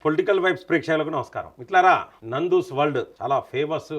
Political vibes ప్రేక్షకులకు నమస్కారం. ఇట్లారా Nandu's world చాలా ఫేమస్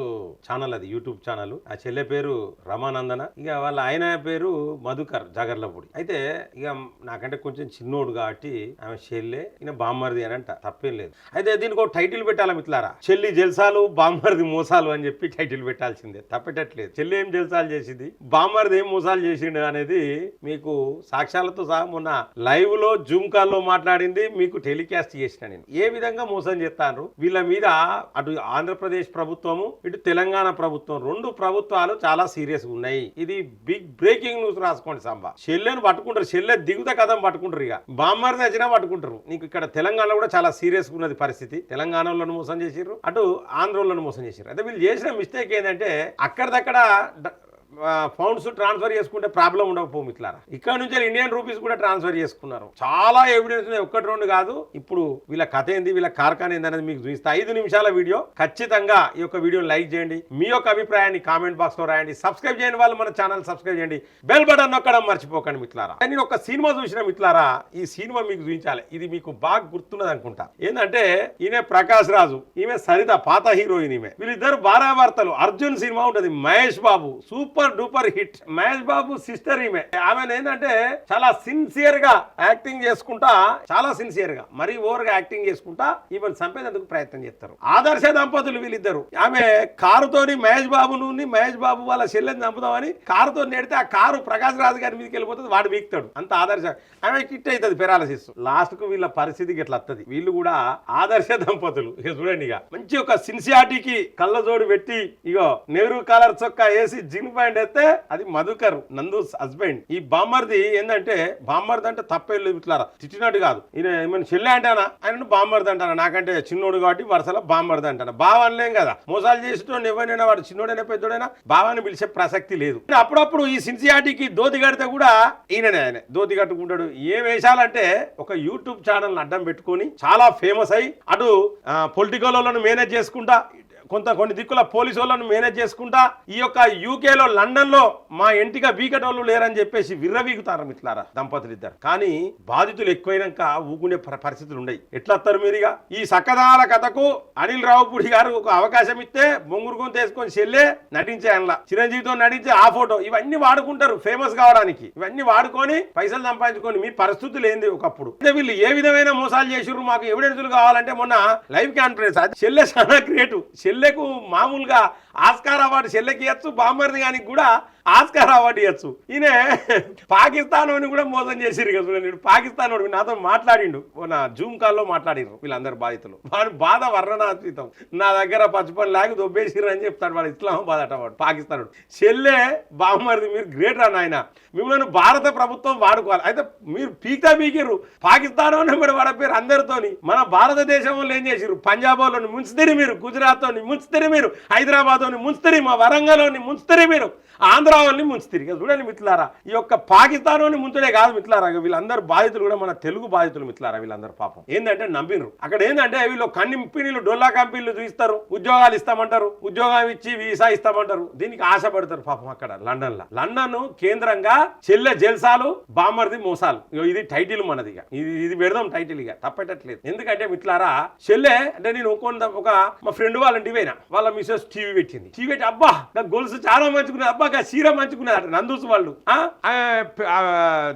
ఛానల్, అది యూట్యూబ్ ఛానల్. ఆ చెల్లె పేరు రమానందన, ఇక వాళ్ళ ఆయన పేరు మధుకర్ జాగర్లపూడి. అయితే ఇక నాకంటే కొంచెం చిన్నోడు కాబట్టి ఆమె చెల్లె, ఈయన బామ్మర్ది అని అంట, తప్పేం లేదు. అయితే దీనికి ఒక టైటిల్ పెట్టాలి మిత్రులారా, చెల్లి జల్సాలు బామ్మర్ది మోసాలు అని చెప్పి టైటిల్ పెట్టాల్సిందే, తప్పేటట్లేదు. చెల్లి ఏం జల్సాలు చేసింది, బామ్మర్ది ఏం మోసాలు చేసిండు అనేది మీకు సాక్ష్యాలతో సహా మొన్న లైవ్ లో జూమ్ కాల్ లో మాట్లాడింది మీకు టెలికాస్ట్ చేసిన నేను. ఏ విధంగా మోసం చేస్తాను వీళ్ళ మీద, అటు ఆంధ్రప్రదేశ్ ప్రభుత్వము ఇటు తెలంగాణ ప్రభుత్వం, రెండు ప్రభుత్వాలు చాలా సీరియస్ గా ఉన్నాయి. ఇది బిగ్ బ్రేకింగ్ న్యూస్, రాసుకోండి. సంబా చెల్లెను పట్టుకుంటారు, చెల్లె దిగుత కథం పట్టుకుంటారు, ఇక బామ్మర్ది వచ్చినా పట్టుకుంటారు. నీకు ఇక్కడ తెలంగాణలో కూడా చాలా సీరియస్ గా ఉన్నది పరిస్థితి. తెలంగాణలో మోసం చేసిర్రు, అటు ఆంధ్రలో మోసం చేసిర్రు. అయితే వీళ్ళు చేసిన మిస్టేక్ ఏంటంటే అక్కడిదక్కడ ఫండ్స్ ట్రాన్స్ఫర్ చేసుకుంటే ప్రాబ్లం ఉండకపోవు మిత్రులారా. ఇక్కడ నుంచి ఇండియన్ రూపీస్ కూడా ట్రాన్స్ఫర్ చేసుకున్నారు. చాలా ఎవిడెన్స్ ఉన్నాయి, ఒక్కటి రెండు కాదు. ఇప్పుడు వీళ్ళ కథ ఏంది, వీళ్ళ కార్ఖానా ఏంది అనేది మీకు చూపిస్తా. 5 నిమిషాల వీడియో. ఖచ్చితంగా ఈ యొక్క వీడియోని లైక్ చేయండి, మీ యొక్క అభిప్రాయాన్ని కామెంట్ బాక్స్ లో రాయండి. సబ్స్క్రైబ్ చేయని వాళ్ళు మన ఛానల్ సబ్స్క్రైబ్ చేయండి, బెల్ బటన్ నొక్కడం మర్చిపోకండి మిత్రులారా. నేను ఒక సినిమా చూసిన మిత్రులారా, ఈ సినిమా మీకు చూపించాలి. ఇది మీకు బాగా గుర్తున్నది అనుకుంటా. ఏంటంటే ఈయన ప్రకాష్ రాజు, ఈమె సరిత, పాత హీరోయిన్. ఈమె వీళ్ళిద్దరు భార్యాభర్తలు. అర్జున్ సినిమా ఉంటది, Mahesh Babu super duper hit. Mahesh Babu sister ఈమె. ఆమె ఏంటంటే చాలా సిన్సియర్ గా యాక్టింగ్ చేసుకుంటా, చాలా సిన్సియర్ గా, మరీ ఓవర్ గా యాక్టింగ్ చేసుకుంటా ఈమెను చంపేందుకు ప్రయత్నం చేస్తారు. ఆదర్శ దంపతులు వీళ్ళిద్దరు. ఆమె కారుతోని మహేష్ బాబు వాళ్ళ చెల్లెని చంపుదామని కారుతో నెడితే ఆ కారు ప్రకాష్ రాజు గారి మీదకి వెళ్ళిపోతుంది, వాడు వీక్తాడు. అంత ఆదర్శ. ఆమె కిట్ అవుతుంది, పెరాలసిస్. లాస్ట్ కు వీళ్ళ పరిస్థితికి ఎట్లా వస్తుంది. వీళ్ళు కూడా ఆదర్శ దంపతులు. ఇక చూడండి, ఇక మంచి ఒక సిన్సియారిటీకి కళ్ళజోడు పెట్టి, ఇగో నెహ్రూ కలర్ చొక్కా వేసి జిన్ పాయింట్ అయితే అది మధుకర్, నందూస్ హస్బెండ్. ఈ బామ్మర్ది ఏంటంటే, బామ్మర్ది అంటే తప్పేళ్ళు ఇట్లారా, తిట్టినట్టు కాదు. ఈయన ఏమైనా చెల్లె అంటానా, ఆయన బామ్మర్ది అంటానా, నాకంటే చిన్నోడు కాబట్టి వరుసలో బామ్మర్ది అంటానా. బావ అనలేం కదా, మోసాలు చేసేటోడు ఎవరైనా, వాడు చిన్నోడైనా పెద్దోడైనా బావాని పిలిచే ప్రసక్తి లేదు. అప్పుడప్పుడు ఈ సిన్సియారిటీకి దోతి కడితే కూడా ఈయననే, ఆయన దోతి కట్టుకుంటాడు. ఏం వేషాలంటే ఒక యూట్యూబ్ ఛానల్ అడ్డం పెట్టుకుని చాలా ఫేమస్ అయ్యి, అటు పొలిటికల్ వాళ్ళను మేనేజ్ చేసుకుంటా, కొన్ని దిక్కుల పోలీసు వాళ్ళను మేనేజ్ చేసుకుంటా, ఈ యొక్క యూకేలో లండన్ లో మా ఇంటిగా వీకటోళ్ళు లేరని చెప్పేసి విర్రవీగుతారు మిత్రులారా దంపతులు ఇద్దరు. కానీ బాధితులు ఎక్కువైనాక ఊకునే పరిస్థితులు ఉన్నాయి. ఎట్లా వస్తారు మీరుగా? ఈ సక్కదాల కథకు అనిల్ రావుపూడి గారు ఒక అవకాశం ఇస్తే బొంగురుకొని తీసుకొని చెల్లె నటించే, అందులో చిరంజీవితో నటించే ఆ ఫోటో, ఇవన్నీ వాడుకుంటారు ఫేమస్ కావడానికి. ఇవన్నీ వాడుకొని పైసలు సంపాదించుకొని మీ పరిస్థితులు ఏంది ఒకప్పుడు. వీళ్ళు ఏ విధమైన మోసాలు చేసిర్రు, మాకు ఎవిడెన్సులు కావాలంటే మొన్న లైవ్ కాన్ఫరెన్స్, అది చెల్లె చాలా క్రియేటివ్. చెల్లెకు మామూలుగా ఆస్కార్ అవార్డు చెల్లెకి ఇవ్వచ్చు, బామ్మర్ది గానికి కూడా ఆస్కార్ అవార్డు ఇవ్వచ్చు. ఈయన పాకిస్తాన్ కూడా మోసం చేసిరు కదా. చూడండి, పాకిస్తాన్ నాతో మాట్లాడిండు, నా జూమ్ కాల్లో మాట్లాడిరు వీళ్ళందరూ బాధితులు. వాడు బాధ వర్ణనాతీతం. నా దగ్గర పచ్చిపని లాగి దొబ్బేసిర్రు అని చెప్తాడు వాడు. ఇస్లామాబాద్ అట వాడు, పాకిస్తాన్. చెల్లె బామ్మర్ది మీరు గ్రేట్ రా నాయన, మిమ్మల్ని భారత ప్రభుత్వం వాడుకోవాలి. అయితే మీరు పీకితా పీకిర్రు, పాకిస్తాన్ వాడ పేరు అందరితోని. మన భారతదేశం వాళ్ళు ఏం చేసిర్రు, పంజాబ్ వాళ్ళని ముంచుతరి మీరు, గుజరాత్ తోని ముంచుతరి మీరు, హైదరాబాద్ ముంచుతరి, మా వరంగల్ని ముంచుతరి మీరు, ఆంధ్ర వాళ్ళని ముంచుతరి. చూడండి మిత్రులారా, ఈ యొక్క పాకిస్తాన్ ముంచుడే కాదు మిత్రులారా, వీళ్ళందరూ బాధితులు కూడా మన తెలుగు బాధితులు మిత్రులారా. వీళ్ళందరూ పాపం ఏంటంటే నమ్మినరు. అక్కడ ఏంటంటే వీళ్ళు కంపెనీలు, డొల్లా కంపెనీలు చూపిస్తారు, ఉద్యోగాలు ఇస్తామంటారు, ఉద్యోగం ఇచ్చి వీసా ఇస్తామంటారు. దీనికి ఆశపడతారు పాపం. అక్కడ లండన్ కేంద్రంగా చెల్లె జల్సాలు, బామ్మర్ది మోసాలు. ఇది టైటిల్ మనది. ఇక ఇది పెడదాం టైటిల్, ఇక తప్పేటట్లేదు. ఎందుకంటే మిత్రులారా, చెల్లె అంటే నేను ఒక మా ఫ్రెండ్ వాళ్ళ ఇంటికి పోయినా, వాళ్ళ మిసెస్ టీవీ పెట్టింది. టీవీ పెట్టి, అబ్బా నా గొలుసు చాలా మంచుకున్నది, అబ్బా చీర మంచుకున్నది నందూసు వాళ్ళు.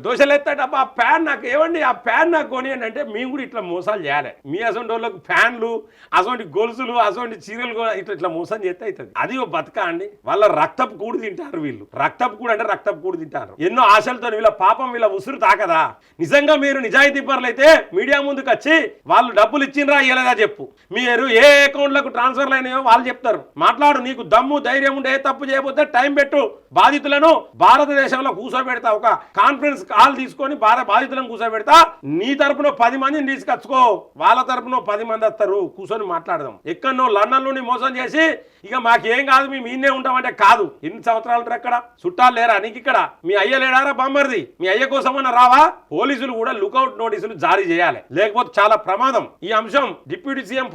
దోశలు ఎత్తాడు, అబ్బా ఆ ప్యాన్ నాకు ఏమండి, ఆ ప్యాన్ నాకు కొనియండి అంటే, మేము కూడా ఇట్లా మోసాలు చేయాలి. మీ అసొంటి వాళ్ళకు ఫ్యాన్లు, అసొంటి గొలుసులు, అసొంటి చీరలు ఇట్లా మోసం చేస్తే అవుతుంది. అది బతక అండి. వాళ్ళ రక్తపు కూడు తింటారు వీళ్ళు. రక్తపు కూడు అంటే రక్తపు కూడు తింటారు. ఎన్నో ఆశలతో వీళ్ళ పాపం, వీళ్ళ ఉసురు తాకదా. నిజంగా మీరు నిజాయితీ పరులైతే మీడియా ముందుకు వచ్చి వాళ్ళు డబ్బులు ఇచ్చిండ్రా ఇయ్యలేదా చెప్పు. మీరు ఏ అకౌంట్లకు ట్రాన్స్ఫర్లు అయినాయో వాళ్ళు చెప్తారు. మాట్లాడు, నీకు దమ్ము ధైర్యం ఉంటే, ఏ తప్పు చేయబోతే టైం పెట్టు. బాధితులను భారతదేశంలో కూర్చోబెడతా, ఒక కాన్ఫరెన్స్ కాల్ తీసుకొని బాధితులను కూర్చోబెడతా. నీ తరపున 10 మందిని తీసుకొచ్చుకో, వాళ్ళ తరపున 10 మంది వస్తారు, కూర్చొని మాట్లాడదాం. ఎక్కడో లండన్ నుండి మోసం చేసి ఇక మాకేం కాదు మేము ఈయనే ఉంటామంటే కాదు. ఎన్ని సంవత్సరాలు ఎక్కడ చుట్టాలు లేరా నీకు? ఇక్కడ మీ అయ్య లేడారా బామ్మర్ది? మీ అయ్య కోసమన్నా రావా? పోలీసులు కూడా లుకౌట్ నోటీసులు జారీ చేయాలి, లేకపోతే చాలా ప్రమాదం. ఈ అంశం డిప్యూటీ సీఎం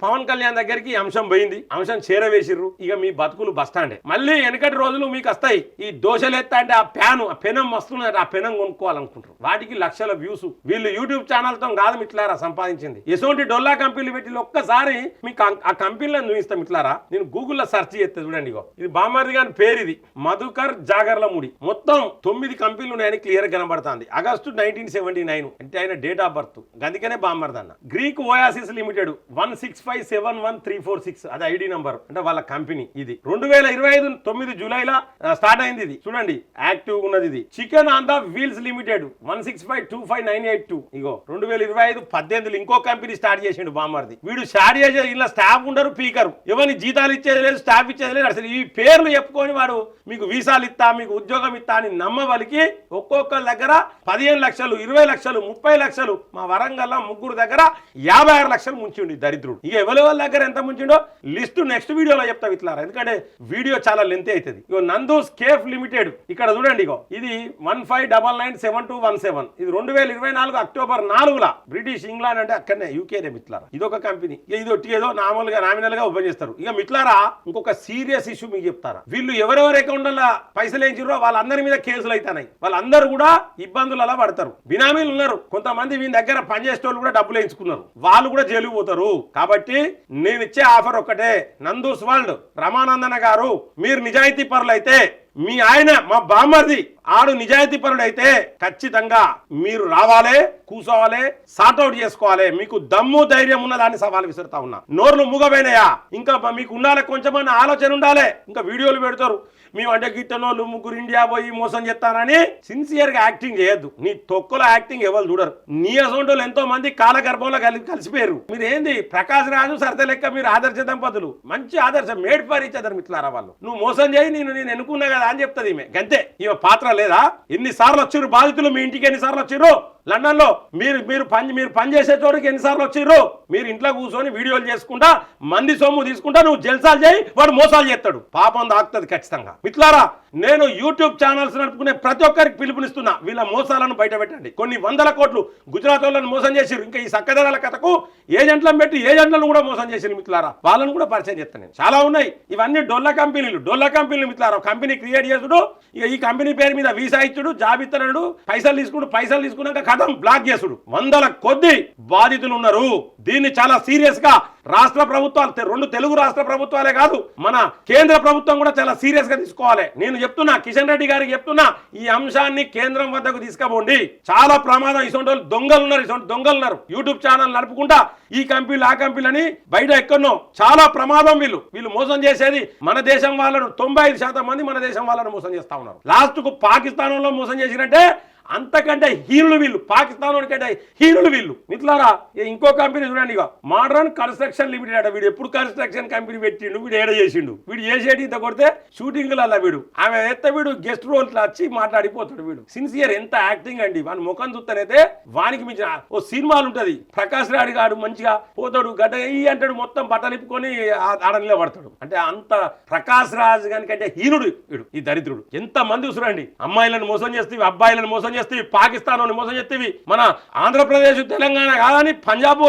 పవన్ కళ్యాణ్ దగ్గరికి ఈ అంశం పోయింది, అంశం చేరవేసిర్రు. ఇక మీ బతుకులు బస్టాండే. మళ్ళీ వెనకటి రోజులు మీకు వస్తాయి. వస్తాయి. ఈ దోశలు ఎత్తా అంటే ఆ పెనం వస్తున్నది, ఆ పెనం కొనుక్కోవాలనుకుంటారు. వాటికి లక్షల వ్యూస్. వీళ్ళు యూట్యూబ్ ఛానల్ తో కాదు మిట్లారా సంపాదించింది. ఎటువంటి డొల్లా కంపెనీలు పెట్టి ఒక్కసారి మీకు ఆ కంపెనీలను చూపిస్తాం మిట్లారా. నేను గూగుల్లో సెర్చ్ చేస్తే చూడండి, ఇగో ఇది బామ్మర్ది గారి పేరు, ఇది మధుకర్ జాగర్లమూడి. మొత్తం 9 కంపెనీలు ఉన్నాయని క్లియర్ కనబడుతుంది. ఆగస్టు 1979 అంటే ఆయన డేట్ ఆఫ్ బర్త్. అందుకనే బామ్మర్ది అన్న. గ్రీక్ ఓయాసిస్ లిమిటెడ్ 165711346 అది ఐడి నంబర్, అంటే వాళ్ళ కంపెనీ. ఇది 2025 9 జూలైలో స్టార్ట్ అయింది. ఇది చూడండి యాక్టివ్ ఉన్నది. ఇది chicken on the wheels limited 1652598 ఇగో 2025 18 ఇంకో కంపెనీ స్టార్ట్ చేసిండు బామ్మర్ది. వీడు స్టార్ట్ చేసే ఇలా స్టాఫ్ ఉండరు, పీకరు, ఎవరిని జీతాలు ఇచ్చేది లేదు, స్టాఫ్ ఇచ్చేది లేదు. అసలు ఈ పేర్లు చెప్పుకొని వాడు మీకు వీసాలు ఇస్తా, మీకు ఉద్యోగం ఇస్తా అని నమ్మవలికి ఒక్కొక్కరి దగ్గర 15 లక్షలు, 20 లక్షలు, 30 లక్షలు. మా వరంగల్ ముగ్గురు దగ్గర 56 లక్షలు ముంచిండు దరిద్రుడు. ఇక ఎవరి దగ్గర ఎంత ముంచిండో లిస్టు నెక్స్ట్ వీడియోలో చెప్తా ఇట్లారా, ఎందుకంటే వీడియో చాలా లెంత్ అవుతుంది. ఇగో నందూస్ కేఫ్ లిమిటెడ్ ఇక్కడ చూడండి, ఇగో ఇది 15997217. ఇది 2024 అక్టోబర్ 4 బ్రిటిష్ ఇంగ్లాండ్ అంటే అక్కడనే యూకేనే మిట్లారా. ఇదొక కంపెనీ. ఇది ఏదో నామినల్ గా ఓపెన్ చేస్తారు. ఇక మిట్లారా ఇంకొక సీరియస్ ఇష్యూ మీకు చెప్తారా. వీళ్ళు ఎవరెవరు అకౌంట్ల పైసలు వేయించారో వాళ్ళందరి మీద కేసులు అవుతున్నాయి. వాళ్ళందరూ కూడా ఇబ్బందులు అలా పడతారు. బినామీలు ఉన్నారు కొంతమంది, వీళ్ళ దగ్గర పనిచేసే వాళ్ళు కూడా డబ్బులు వేయించుకున్నారు, వాళ్ళు కూడా జైలుకు పోతారు. కాబట్టి నేను ఇచ్చే ఆఫర్ ఒక్కటే, నందూస్ వరల్డ్ రమానందన గారు, మీరు నిజాయితీ పరులు అయితే, మీ ఆయన మా బామ్మర్ది ఆడు నిజాయితీ పరుడు అయితే ఖచ్చితంగా మీరు రావాలే, కూసోవాలి, సార్ట్అవుట్ చేసుకోవాలి. మీకు దమ్ము ధైర్యం ఉన్నదాన్ని సవాల్ విసురుతా ఉన్నా. నోర్లు మూగపోయినాయా? ఇంకా మీకు ఉండాలి, కొంచెమన్నా ఆలోచన ఉండాలి. ఇంకా వీడియోలు పెడతారు, మేము అంటే గిట్టనోళ్ళు ముగ్గురు ఇండియా పోయి మోసం చేస్తానని. సిన్సియర్ గా యాక్టింగ్ చేయొద్దు. నీ తొక్కలో యాక్టింగ్ ఎవరు చూడరు. నీ అసొంటోళ్ళు ఎంతో మంది కాలగర్భంలో కలిసిపోయారు. మీరు ఏంది ప్రకాశ్ రాజు సరద లెక్క మీరు ఆదర్శ దంపతులు, మంచి ఆదర్శం, మేడ్ ఫర్ ఈచ్ అదర్ మిట్లారా. వాళ్ళు నువ్వు మోసం చేయి, నేను ఎన్నుకున్నా కదా అని చెప్తుంది ఈమె, గంతే. ఈమె పాత్ర లేదా? ఎన్నిసార్లు వచ్చారు బాధితులు మీ ఇంటికి? ఎన్నిసార్లు వచ్చారు లండన్ లో? మీరు పని చేసే చోటుకి ఎన్నిసార్లు వచ్చారు? మీరు ఇంట్లో కూర్చొని వీడియోలు చేసుకుంటా మంది సొమ్ము తీసుకుంటా నువ్వు జల్సాలు చేయి, వాడు మోసాలు చేస్తాడు. పాపం దాకుతుంది ఖచ్చితంగా. మిత్రులారా, నేను యూట్యూబ్ ఛానల్స్ నడుపుకునే ప్రతి ఒక్కరికి పిలుపునిస్తున్నా, వీళ్ళ మోసాలను బయట పెట్టండి. కొన్ని 100 కోట్లు గుజరాత్ వాళ్ళని మోసం చేసిరు. ఇంకా ఈ సక్కదనాల కథకు ఏజెంట్లను పెట్టి ఏజెంట్లను కూడా మోసం చేసిరు మిత్రులారా. వాళ్ళని కూడా పరిచయం చేస్తాను నేను. చాలా ఉన్నాయి. ఇవన్నీ డొల్ల కంపెనీలు మిత్రులారా. కంపెనీ క్రియేట్ చేసుడు, ఇక ఈ కంపెనీ పేరు మీద వీసా ఇచ్చుడు, జాబ్ ఇస్తున్నాడు, పైసలు తీసుకున్నాక కథం బ్లాక్ చేసుడు. 100 కొద్ది బాధితులు ఉన్నారు. దీన్ని చాలా సీరియస్ గా రాష్ట్ర ప్రభుత్వాలు, 2 తెలుగు రాష్ట్ర ప్రభుత్వాలే కాదు, మన కేంద్ర ప్రభుత్వం కూడా చాలా సీరియస్ గా తీసుకోవాలి. నేను చెప్తున్నా, కిషన్ రెడ్డి గారికి చెప్తున్నా, ఈ అంశాన్ని కేంద్రం వద్దకు తీసుకుపోండి. చాలా ప్రమాదం. ఇటువంటి దొంగలు ఉన్నారు. యూట్యూబ్ ఛానల్ నడుపుకుంటా ఈ కంపెనీలు ఆ కంపెనీలు అని బయట ఎక్కడో చాలా ప్రమాదం. వీళ్ళు మోసం చేసేది మన దేశం వాళ్ళను. 95% మంది మన దేశం వాళ్ళను మోసం చేస్తా ఉన్నారు. లాస్ట్ కు పాకిస్తాన్ లో మోసం చేసినట్టే అంతకంటే హీరులు వీళ్ళు. పాకిస్తాన్ కంటే హీరులు వీళ్ళు మిత్రులారా. ఇంకో కంపెనీ చూడండి, ఇక మోడర్న్ కన్స్ట్రక్షన్ లిమిటెడ్ అట. వీడు ఎప్పుడు కన్స్ట్రక్షన్ కంపెనీ పెట్టిండు, వీడు ఏడ చేసిండు. వీడు చేసేటి ఇంత కొడితే షూటింగ్లలో వీడు ఆమె ఎత్తే వీడు గెస్ట్ రోల్ వచ్చి మాట్లాడిపోతాడు. వీడు సిన్సియర్. ఎంత యాక్టింగ్ అండి. వాని ముఖం చూస్తానైతే వానికి మించిన ఓ సినిమాలు ఉంటది. ప్రకాష్ రాడు గాడు మంచిగా పోతాడు, గడ్డ అంటాడు, మొత్తం బట్టలిప్పుకొని ఆడ నిలబడతాడు. అంటే అంత ప్రకాష్ రాజ్ కంటే హీనుడు వీడు, ఈ దరిద్రుడు. ఎంత మంది చూడండి, అమ్మాయిలను మోసం చేస్తే, అబ్బాయిలను మోసం చేస్తే, పాకిస్తాన్ మోసం చేస్తేవి, మన ఆంధ్రప్రదేశ్ తెలంగాణ కాదని పంజాబ్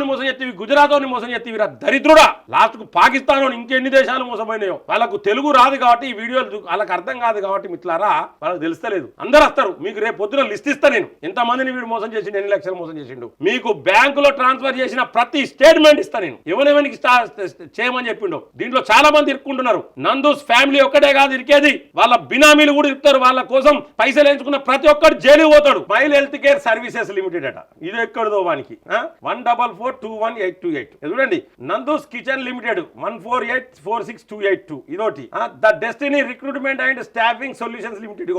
మోసం చేస్తేవి, గుజరాత్ మోసం చేస్తేవి. దరిద్రుడా. లాస్ట్ కు పాకిస్తాన్ ఇంకెన్ని దేశాలు మోసపోయినాయో. వాళ్ళకు తెలుగు రాదు కాబట్టి ఈ వీడియోలు వాళ్ళకి అర్థం కాదు కాబట్టి మిత్రులారా, వాళ్ళకి తెలుస్తలేదు. అందరు వస్తారు. మీకు రేపు పొద్దున లిస్ట్ ఇస్తా నేను, ఎంత మందిని వీడు మోసం చేసిండు, ఎన్ని లక్షలు మోసం చేసిండు. మీకు బ్యాంకులో ట్రాన్స్ఫర్ చేసిన ప్రతి స్టేట్మెంట్ ఇస్తా నేను, ఎవరికి చేయమని చెప్పిండో. దీంట్లో చాలా మంది ఇరుక్కుంటున్నారు. నందూస్ ఫ్యామిలీ ఒక్కటే కాదు ఇరికేది, వాళ్ళ బినామీలు కూడా ఇస్తారు. వాళ్ళ కోసం పైసలు ఎంచుకున్న ప్రతి ఒక్కరు జైలు పోతాడు. Smile health care services limited అట. ఇది ఎక్కడదో వానికి 144212828. చూడండి, నందూస్ కిచెన్ లిమిటెడ్ 1484628 ఇదోటి. The destiny recruitment and staffing solutions limited.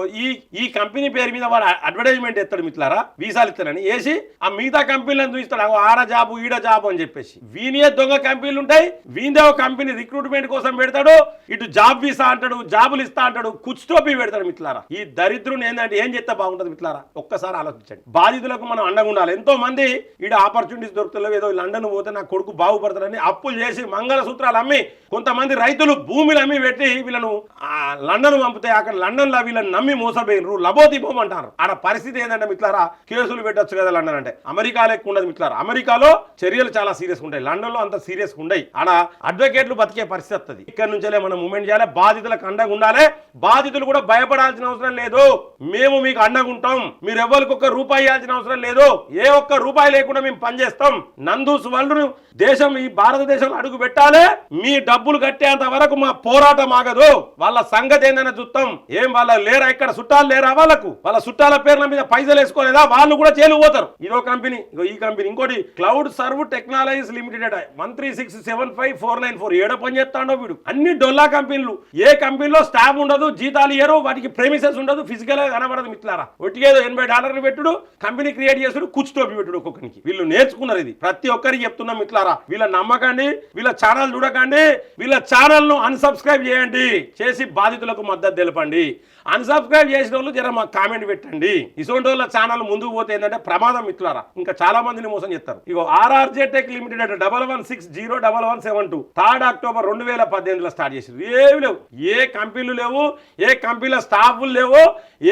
ఈ కంపెనీ పేరు మీద వాడు అడ్వర్టైజ్మెంట్ ఎత్తాడు మిత్రులారా, వీసాలు ఇస్తాడని వేసి ఆ మిగతా కంపెనీలను చూస్తాడు, ఆడ జాబు ఈడ జాబు అని చెప్పేసి. వీనియే దొంగ కంపెనీలు ఉంటాయి. వీందే ఒక కంపెనీ రిక్రూట్మెంట్ కోసం పెడతాడు, ఇటు జాబ్ వీసా అంటాడు, జాబులు ఇస్తా అంటాడు, కుచ్టోపీ పెడతాడు మిత్రులారా. ఈ దరిద్రుని ఏంటంటే ఏం చేస్తే బాగుంటది మిత్రులారా, ఒక్కసారి ఆలోచించండి. బాధితులకు మనం అండగా ఉండాలి. ఎంతో మంది ఈడ ఆపర్చునిటీస్ దొరుకుతలేవు, ఏదో లండన్ పోతే నా కొడుకు కొడుకు బాగుపడతారని అప్పులు చేసి మంగళసూత్రాలు అమ్మి కొంతమంది రైతులు భూమిలు అమ్మి పెట్టి వీళ్ళను లండన్ పంపితే అక్కడ లండన్ లో వీళ్ళని నమ్మి మోసపోయినరు లబోదీపం అంటారు. ఆడ పరిస్థితి ఏంటంటే మిత్రులారా కేసులు పెట్టొచ్చు కదా లండన్ అంటే. అమెరికాలో ఎక్కువ ఉండదు మిత్రులారా. అమెరికాలో చర్యలు చాలా సీరియస్ ఉంటాయి, లండన్ లో అంత సీరియస్ ఉండయి. ఆడ అడ్వకేట్లు బతికే పరిస్థితి వస్తుంది. ఇక్కడ నుంచే మనం మూమెంట్ చేయాలి, బాధితులకు అండగా ఉండాలి. బాధితులు కూడా భయపడాల్సిన అవసరం లేదు, మేము మీకు అండగా ఉంటాం. మీరు ఎవరికి ఒక్క రూపాయి ఇవ్వాల్సిన అవసరం లేదు, ఏ ఒక్క రూపాయి లేకుండా మేము పనిచేస్తాం. నందూస్ వరల్డ్ దేశం ఈ భారతదేశంలో అడుగు పెట్టాలి, మీ డబ్బులు కట్టేంత వరకు మా పోరాటం ఆగదు. వాళ్ళ సంగతి ఏందని చూస్తాం. ఏం వాళ్ళ లేరా ఇక్కడ చుట్టాలు లేరా వాళ్ళకు? వాళ్ళ చుట్టాల పేర్ల మీద పైసలు వేసుకోలేదా? వాళ్ళు కూడా జైలు పోతారు. ఇదో కంపెనీ, ఈ కంపెనీ. ఇంకోటి క్లౌడ్ సర్వ్ టెక్నాలజీస్ లిమిటెడ్ 136754994 ఏడో పని చేస్తాడో వీడు. అన్ని డొల్లా కంపెనీలు. ఏ కంపెనీలో స్టాఫ్ ఉండదు, జీతాలు ఇయ్యరు, వాటికి ప్రెమిసెస్ ఉండదు, ఫిజికల్ గా కనబడదు మిత్రులారా. ఒట్టిగేదో $80 పెట్టుడు, కంపెనీ క్రియేట్ చేసుడు, కుచ్చుటోపి పెట్టుడు ఒక్కొక్కరికి. వీళ్ళు నేర్చుకున్నారు ఇది. ప్రతి ఒక్కరికి చెప్తున్నాం మిత్రులారా, వీళ్ళ నమ్మకండి, వీళ్ళ ఛానల్ చూడకండి, వీళ్ళ ఛానల్ ను అన్సబ్స్క్రైబ్ చేయండి, చేసి బాధితులకు మద్దతు తెలపండి. అన్సబ్స్క్రైబ్ చేసిన వాళ్ళు జర మాకు కామెంట్ పెట్టండి. ఇటువంటి వాళ్ళ ఛానల్ ముందుకు పోతే ఏంటంటే ప్రమాదం మిత్రులారా, ఇంకా చాలా మందిని మోసం చేస్తారు. ఇగో RRJ టెక్ లిమిటెడ్ 1160117 3 అక్టోబర్ 2018లో స్టార్ట్ చేశారు. ఏమి లేవు, ఏ కంపెనీలు లేవు, ఏ కంపెనీల స్టాఫ్లు లేవు,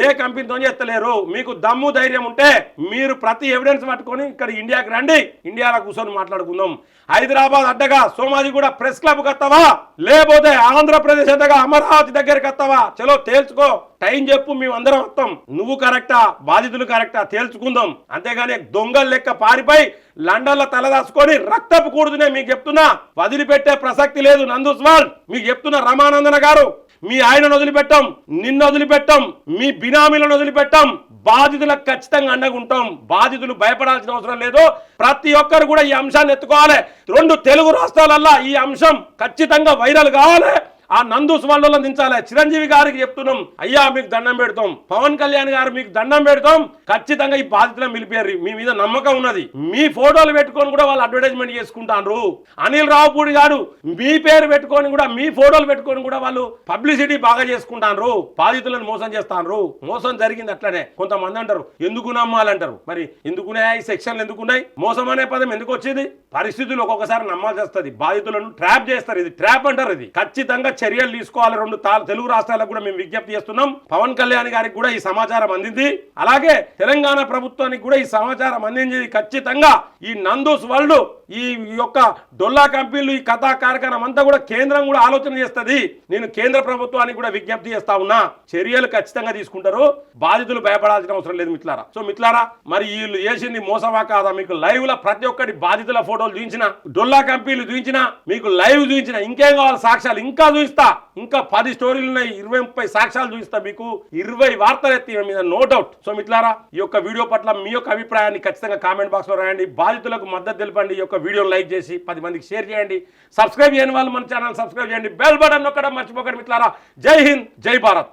ఏ కంపెనీతో చేస్తలేరు. మీకు దమ్ము ధైర్యం ఉంటే మీరు ప్రతి ఎవిడెన్స్ పట్టుకొని ఇక్కడ ఇండియాకి రండి, ఇండియాలో కూర్చొని మాట్లాడుకుందాం. హైదరాబాద్ అడ్డగా సోమాజిగూడ ప్రెస్ క్లబ్ కత్తవా, లేకపోతే ఆంధ్రప్రదేశ్ అడ్డగా అమరావతి దగ్గరికి వస్తావా? చలో తేల్చుకో, టైం చెప్పు, మేము అందరం వస్తాం. నువ్వు కరెక్టా, బాధితులు కరెక్టా, తేల్చుకుందాం. అంతేగాని దొంగలు లెక్క పారిపోయి లండన్ లో తలదాచుకొని రక్తపు కూడుతునే మీకు చెప్తున్నా, వదిలిపెట్టే ప్రసక్తి లేదు. నందూస్ వరల్డ్ మీకు చెప్తున్నా, రమానందన గారు, మీ ఆయనను వదిలిపెట్టాం, నిన్ను వదిలిపెట్టాం, మీ బినామీలను వదిలిపెట్టాం. బాధితులకు ఖచ్చితంగా అండగా ఉంటాం. బాధితులు భయపడాల్సిన అవసరం లేదు. ప్రతి ఒక్కరు కూడా ఈ అంశాన్ని ఎత్తుకోవాలి. 2 తెలుగు రాష్ట్రాలల్లో ఈ అంశం ఖచ్చితంగా వైరల్ కావాలి. ఆ నందూస్ వరల్డ్లో దించాలి. చిరంజీవి గారికి చెప్తున్నాం, అయ్యా మీకు దండం పెడతాం. పవన్ కళ్యాణ్ గారు మీకు దండం పెడతాం. ఖచ్చితంగా ఈ బాధితులను పిలిపారు, మీ మీద నమ్మకం ఉన్నది. మీ ఫోటోలు పెట్టుకొని కూడా వాళ్ళు అడ్వర్టైజ్మెంట్ చేసుకుంటారు. అనిల్ రావుపూడి గారు మీ పేరు పెట్టుకొని కూడా, మీ ఫోటోలు పెట్టుకొని కూడా వాళ్ళు పబ్లిసిటీ బాగా చేసుకుంటారు. బాధితులను మోసం చేస్తాను. మోసం జరిగింది అట్లనే. కొంతమంది అంటారు ఎందుకు నమ్మాలంటారు. మరి ఎందుకున్నాయి సెక్షన్లు, ఎందుకున్నాయి? మోసం అనే పదం ఎందుకు వచ్చింది? పరిస్థితులు ఒక్కొక్కసారి నమ్మాల్సి వస్తుంది. బాధితులను ట్రాప్ చేస్తారు. ఇది ట్రాప్ అంటారు. ఇది ఖచ్చితంగా చర్యలు తీసుకోవాలి. 2 తెలుగు రాష్ట్రాలకు కూడా మేము విజ్ఞప్తి చేస్తున్నాం. పవన్ కళ్యాణ్ గారికి కూడా ఈ సమాచారం అందింది, అలాగే తెలంగాణ ప్రభుత్వానికి కూడా ఈ సమాచారం అందింది. ఖచ్చితంగా ఈ నందూస్ వరల్డ్, ఈ యొక్క డొల్లా కంపెనీలు, ఈ కథా కార్యక్రమం అంతా కూడా కేంద్రం కూడా ఆలోచన చేస్తుంది. నేను కేంద్ర ప్రభుత్వానికి కూడా విజ్ఞప్తి చేస్తా ఉన్నా, చర్యలు ఖచ్చితంగా తీసుకుంటారు. బాధితులు భయపడాల్సిన అవసరం లేదు మిత్రులారా. సో మిత్రులారా, మరి వీళ్ళు చేసింది మోసమా కాదా? మీకు లైవ్ లో ప్రతి ఒక్కటి బాధితుల ఫోటోలు చూపించిన, డొల్లా కంపెనీలు చూపించిన, మీకు లైవ్ చూపించిన, ఇంకేం కావాలి సాక్ష్యాలు ఇంకా చూపిస్తా. ఇంకా 10 స్టోరీలు ఉన్నాయి, 20-30 సాక్ష్యాలు చూపిస్తా మీకు. 20 వార్తలు ఎత్తి మీద, నో డౌట్. సో మిత్రులారా, ఈ యొక్క వీడియో పట్ల మీ యొక్క అభిప్రాయాన్ని ఖచ్చితంగా కామెంట్ బాక్స్ లో రాయండి. బాధితులకు మద్దతు తెలపండి. ఈ యొక్క వీడియోని లైక్ చేసి 10 మందికి షేర్ చేయండి. సబ్స్క్రైబ్ చేయని వాళ్ళు మన ఛానల్ సబ్స్క్రైబ్ చేయండి. బెల్ బటన్ నొక్కడం మర్చిపోకండి మిత్రులారా. జై హింద్, జై భారత్.